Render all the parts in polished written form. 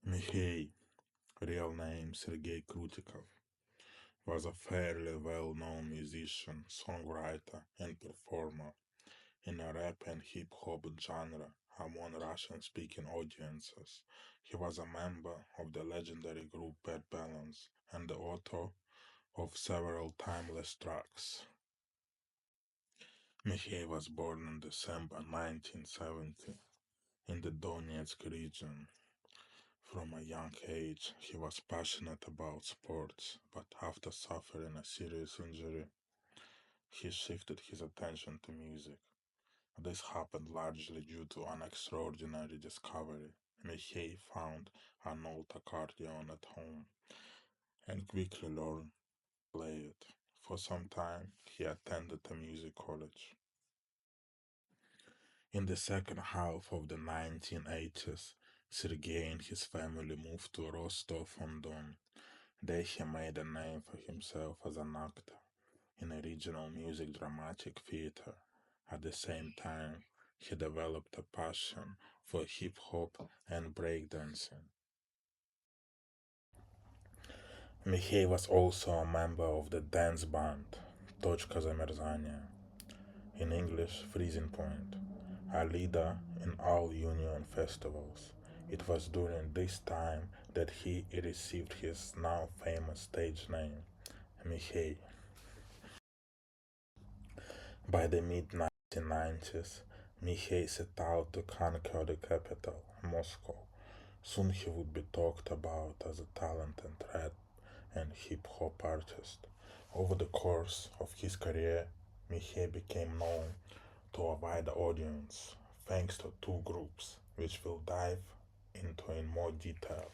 Mihey, real name Sergei Krutikov, was a fairly well-known musician, songwriter, and performer in a rap and hip-hop genre among Russian-speaking audiences. He was a member of the legendary group Bad Balance and the author of several timeless tracks. Mihey was born in December 1970 in the Donetsk region. From a young age, he was passionate about sports, but after suffering a serious injury, he shifted his attention to music. This happened largely due to an extraordinary discovery. Mihey found an old accordion at home and quickly learned to play it. For some time, he attended a music college. In the second half of the 1980s, Sergei and his family moved to Rostov-on-Don. There he made a name for himself as an actor in a regional music dramatic theater. At the same time, he developed a passion for hip hop and breakdancing. Mihey was also a member of the dance band Точка Замерзания, in English Freezing Point, a leader in all union festivals. It was during this time that he received his now famous stage name, Mihey. By the mid-1990s, Mihey set out to conquer the capital, Moscow. Soon he would be talked about as a talented rap and hip-hop artist. Over the course of his career, Mihey became known to a wide audience thanks to two groups, which we'll dive into in more detail.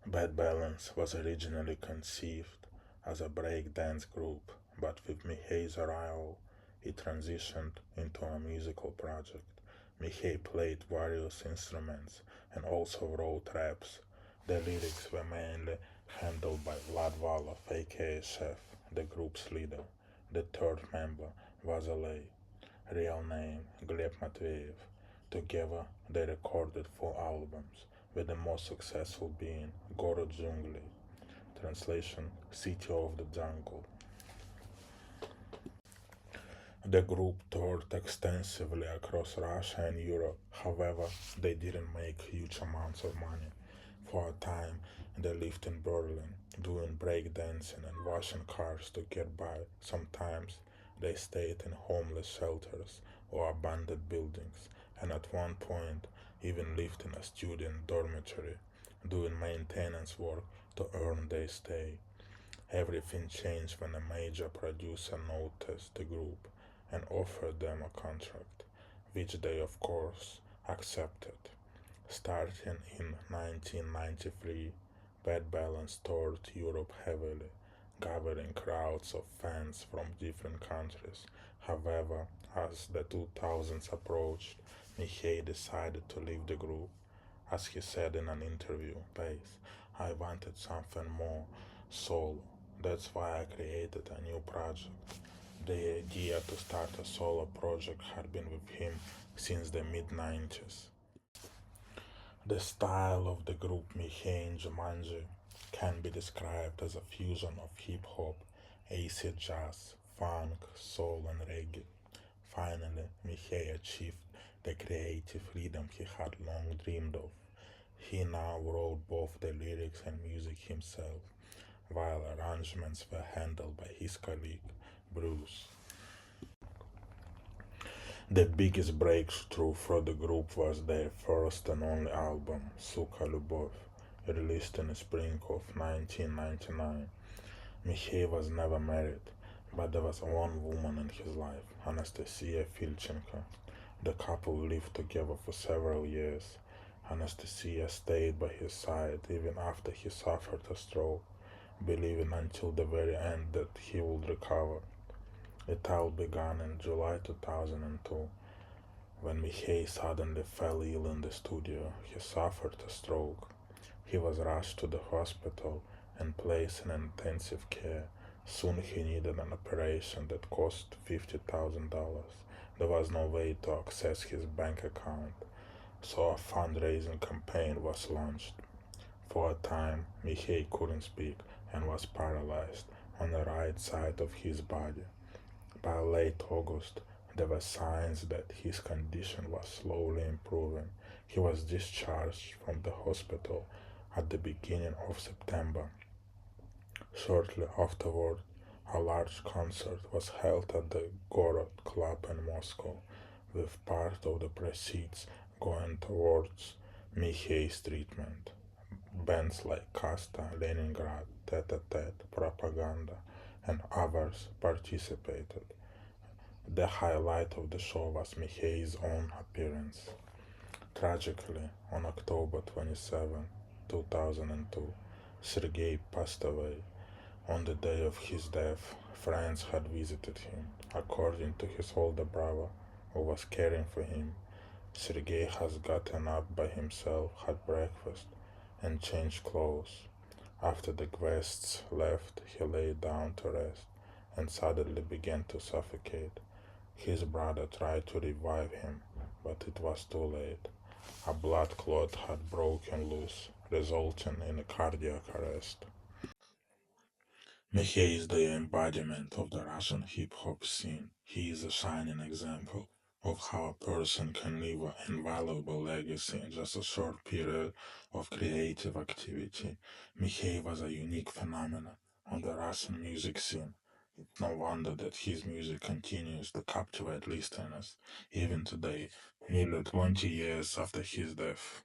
Bad Balance was originally conceived as a break-dance group, but with Mihei's arrival, it transitioned into a musical project. Mihey played various instruments and also wrote raps. The lyrics were mainly handled by Vlad Valov, aka Chef, the group's leader. The third member was Alay, real name Gleb Matveyev. Together, they recorded 4 albums, with the most successful being Город Джунглей, translation City of the Jungle. The group toured extensively across Russia and Europe. However, they didn't make huge amounts of money. For a time, they lived in Berlin, doing breakdancing and washing cars to get by. Sometimes they stayed in homeless shelters or abandoned buildings, and at one point even lived in a student dormitory, doing maintenance work to earn their stay. Everything changed when a major producer noticed the group and offered them a contract, which they of course accepted. Starting in 1993, Bad Balance toured Europe heavily, gathering crowds of fans from different countries. However, as the 2000s approached, Mihey decided to leave the group. As he said in an interview, I wanted something more solo. That's why I created a new project. The idea to start a solo project had been with him since the mid-90s. The style of the group Mihey and Jumanji can be described as a fusion of hip-hop, acid jazz, funk, soul and reggae. Finally, Mihey achieved the creative freedom he had long dreamed of. He now wrote both the lyrics and music himself, while arrangements were handled by his colleague, Bruce. The biggest breakthrough for the group was their first and only album, Suka Любовь, released in the spring of 1999. Mihey was never married, but there was one woman in his life, Anastasia Filchenko. The couple lived together for several years. Anastasia stayed by his side even after he suffered a stroke, believing until the very end that he would recover. It all began in July 2002, when Mihey suddenly fell ill in the studio. He suffered a stroke. He was rushed to the hospital and placed in intensive care. Soon he needed an operation that cost $50,000. There was no way to access his bank account. so a fundraising campaign was launched. For a time, Mihey couldn't speak and was paralyzed on the right side of his body. By late August, there were signs that his condition was slowly improving. He was discharged from the hospital at the beginning of September. Shortly afterward, a large concert was held at the Gorod Club in Moscow, with part of the proceeds going towards Mihey's treatment. Bands like Kasta, Leningrad, Tete-a-Tete, Propaganda, and others participated. The highlight of the show was Mihei's own appearance. Tragically, on October 27, 2002, Sergei passed away. On the day of his death, friends had visited him. According to his older brother, who was caring for him, Sergei has gotten up by himself, had breakfast, and changed clothes. After the guests left, he lay down to rest and suddenly began to suffocate. His brother tried to revive him, but it was too late. A blood clot had broken loose, resulting in a cardiac arrest. Mihey is the embodiment of the Russian hip hop scene. He is a shining example of how a person can leave an invaluable legacy in just a short period of creative activity. Mihey was a unique phenomenon on the Russian music scene. It's no wonder that his music continues to captivate listeners even today, nearly 20 years after his death.